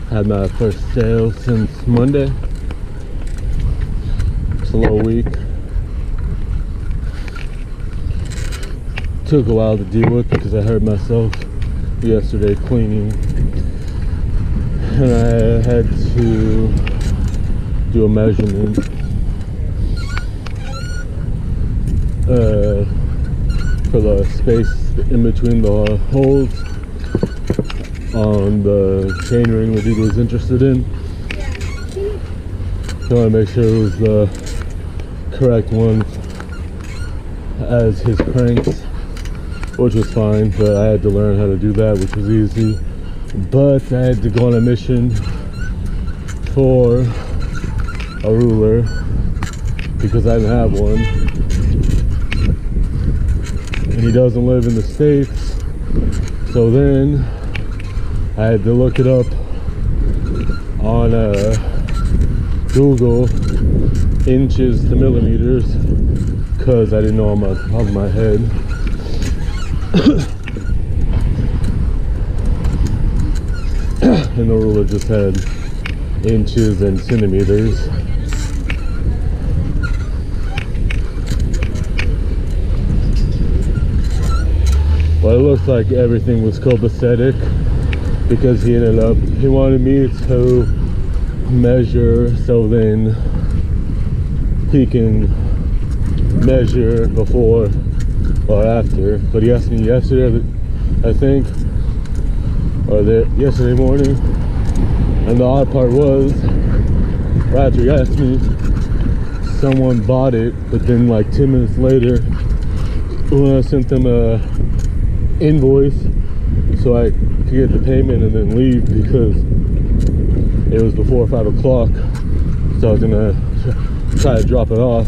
Had my first sale since Monday. Slow week. Took a while to deal with because I hurt myself yesterday cleaning, and I had to do a measurement for the space in between the holes on the chain ring that he was interested in. So I want to make sure it was the correct one as his cranks, which was fine, but I had to learn how to do that, which was easy. But I had to go on a mission for a ruler because I didn't have one, and he doesn't live in the States. So then I had to look it up on Google, inches to millimeters, because I didn't know on the top of my head. And the ruler just had inches and centimeters. But it looks like everything was copacetic, because he wanted me to measure so then he can measure before or after. But he asked me yesterday, I think, or yesterday morning, and the odd part was, right after he asked me, someone bought it, but then like 10 minutes later, when I sent them a invoice so I could get the payment and then leave, because it was before 5 o'clock, so I was gonna try to drop it off.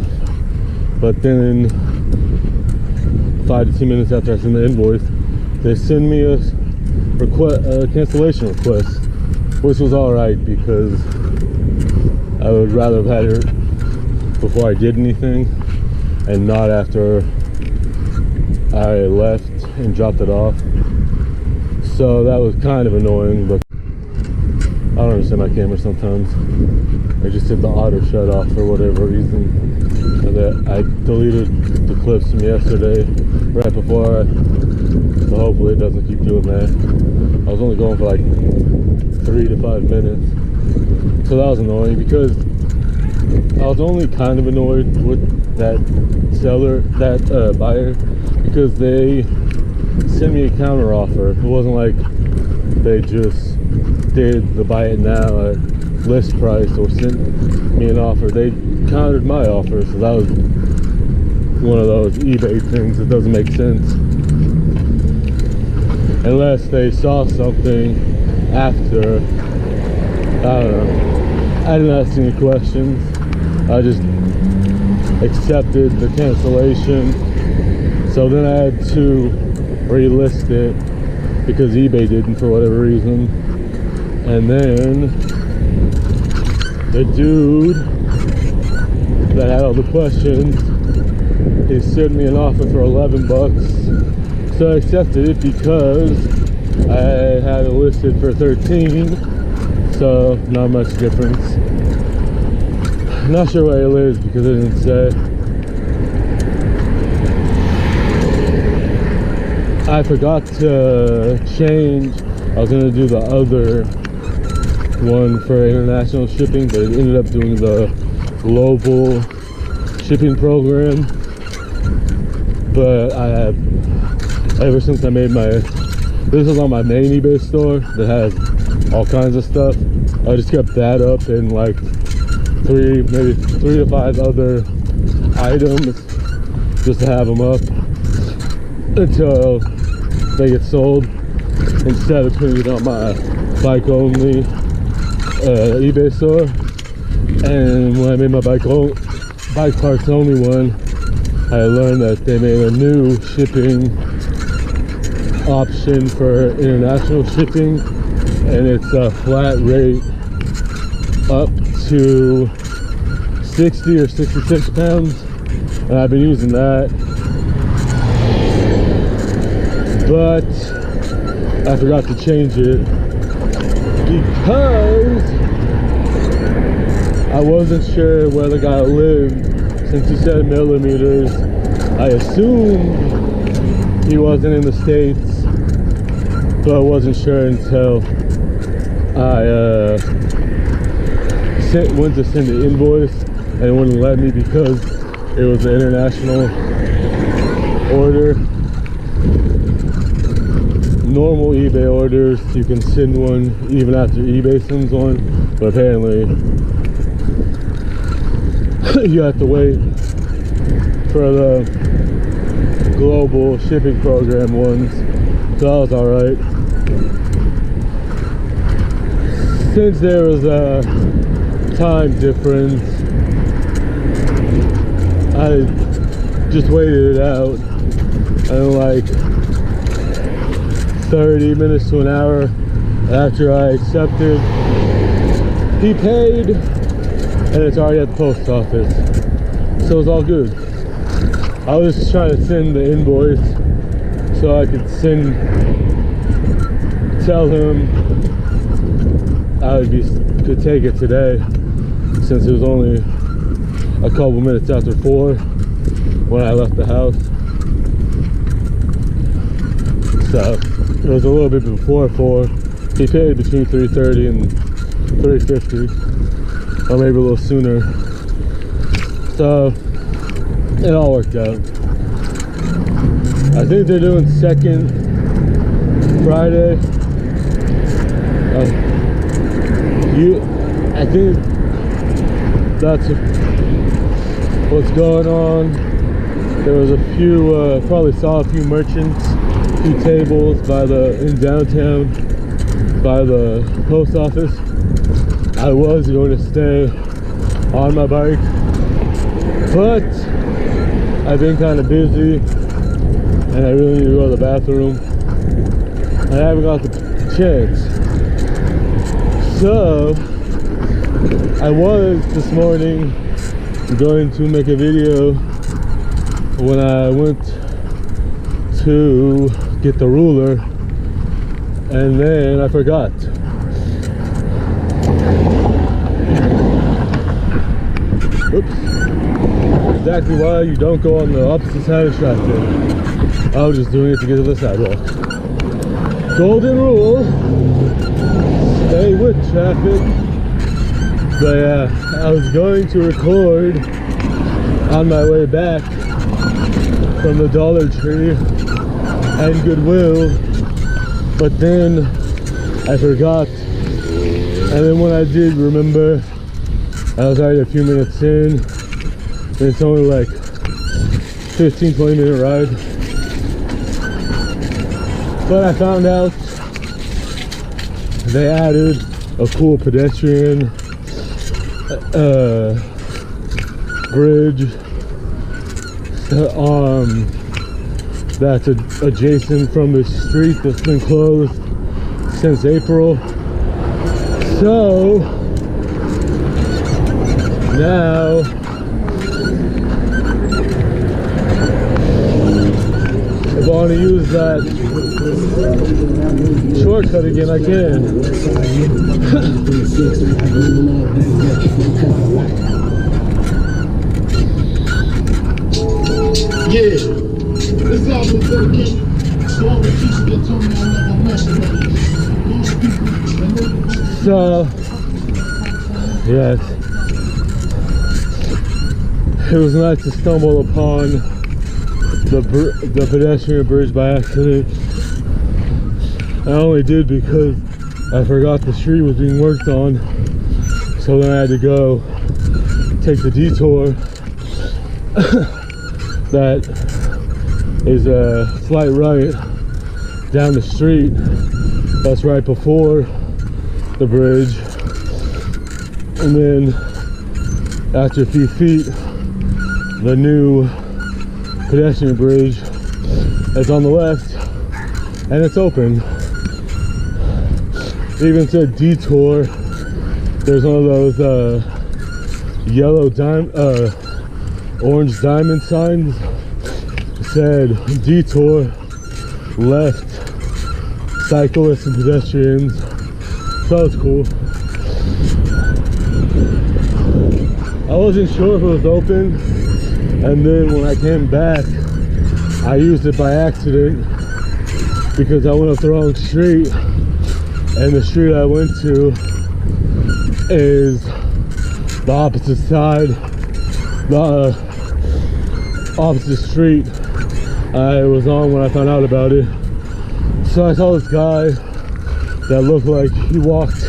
But then 5 to 10 minutes after I sent the invoice, they send me a cancellation request, which was alright, because I would rather have had it before I did anything and not after I left and dropped it off. So that was kind of annoying, but I don't understand my camera sometimes. I just hit the auto shut off for whatever reason. And I deleted the clips from yesterday right before so hopefully it doesn't keep doing that. I was only going for like 3 to 5 minutes. So that was annoying, because I was only kind of annoyed with that buyer, because they sent me a counter offer. It wasn't like they just did the buy it now at list price or sent me an offer. They countered my offer, so that was one of those eBay things that doesn't make sense unless they saw something after. I don't know. I didn't ask any questions. I just accepted the cancellation. So then I had to relist it because eBay didn't for whatever reason. And then the dude that had all the questions, he sent me an offer for 11 bucks. So I accepted it because I had it listed for 13. So not much difference. I'm not sure where he lives because it didn't say. I forgot to change. I was gonna do the other one for international shipping, but it ended up doing the global shipping program. But I have, ever since I made my, this is on my main eBay store that has all kinds of stuff. I just kept that up and like maybe three to five other items just to have them up until they get sold, instead of putting it on my bike only eBay store. And when I made my bike parts only one, I learned that they made a new shipping option for international shipping, and it's a flat rate up to 60 or 66 pounds, and I've been using that. But I forgot to change it because I wasn't sure where the guy lived. Since he said millimeters, I assumed he wasn't in the States, but I wasn't sure until I went to send the invoice and it wouldn't let me because it was an international order. Normal eBay orders, you can send one even after eBay sends one, but apparently you have to wait for the global shipping program ones. So that was alright. Since there was a time difference, I just waited it out, and like 30 minutes to an hour after I accepted, he paid, and it's already at the post office, so it's all good. I was just trying to send the invoice so I could tell him I could take it today, since it was only a couple minutes after 4 when I left the house. So it was a little bit before 4. He paid between 3:30 and 3:50, or maybe a little sooner. So it all worked out. I think they're doing second Friday. I think that's what's going on. There was a few, probably saw a few merchants, a few tables in downtown by the post office. I was going to stay on my bike, but I've been kind of busy and I really need to go to the bathroom. I haven't got the chance. So I was this morning going to make a video when I went to get the ruler, and then I forgot. Oops. Exactly why you don't go on the opposite side of traffic. I was just doing it to get to the sidewalk. Golden rule, stay with traffic. But yeah, I was going to record on my way back from the Dollar Tree and Goodwill, but then I forgot. And then when I did remember, I was already a few minutes in, and it's only like 15-20 minute ride. But I found out they added a cool pedestrian bridge that's adjacent from the street that's been closed since April. So now if I want to use that shortcut again, I can. Yeah, this album is dedicated to all the people that told me I never met. So, yes, it was nice to stumble upon the pedestrian bridge by accident. I only did because I forgot the street was being worked on, so then I had to go take the detour that is a slight right down the street. That's right before the bridge, and then after a few feet, the new pedestrian bridge is on the left, and it's open. It even said detour. There's one of those yellow orange diamond signs. It said detour, left, cyclists and pedestrians. So that was cool. I wasn't sure if it was open, and then when I came back, I used it by accident because I went up the wrong street, and the street I went to is the opposite side, the opposite street I was on when I found out about it. So I saw this guy that looked like he walked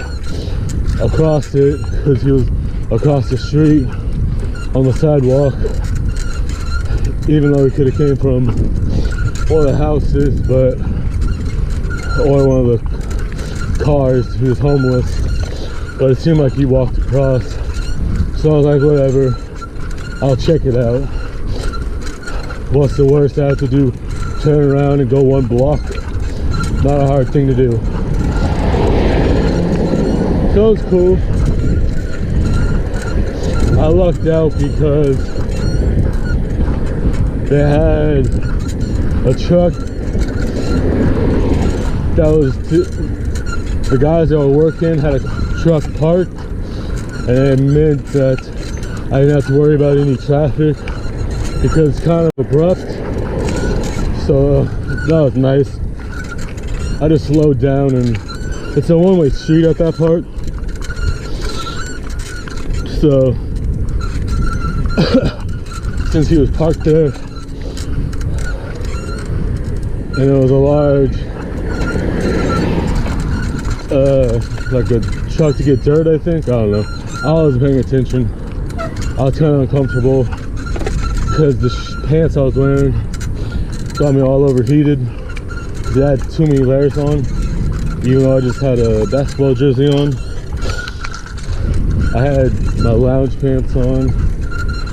across it because he was across the street on the sidewalk, even though he could have came from one of the houses, or one of the cars. He was homeless, but it seemed like he walked across. So I was like, whatever, I'll check it out. What's the worst I have to do? Turn around and go one block. Not a hard thing to do. So it's cool. I lucked out because they had a truck that was the guys that were working had a truck parked, and it meant that I didn't have to worry about any traffic because it's kind of abrupt. So that was nice. I just slowed down, and it's a one-way street at that part. So since he was parked there, and it was a large like a truck to get dirt, I think. I don't know. I wasn't paying attention. I was kind of uncomfortable because the pants I was wearing got me all overheated. They had too many layers on, even though I just had a basketball jersey on. I had my lounge pants on,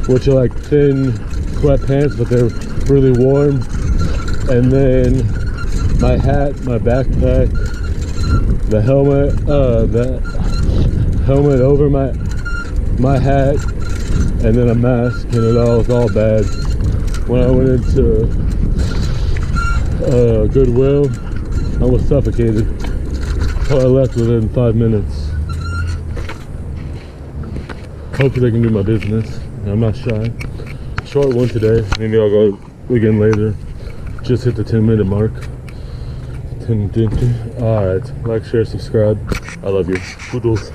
which are like thin sweatpants, but they're really warm. And then my hat, my backpack, the helmet over my hat, and then a mask, and it all was all bad. When I went into Goodwill, I was suffocated, so I left within 5 minutes. Hopefully I can do my business. I'm not shy. Short one today, maybe I'll go again later. Just hit the 10-minute mark. Alright, like, share, subscribe. I love you. Poodles.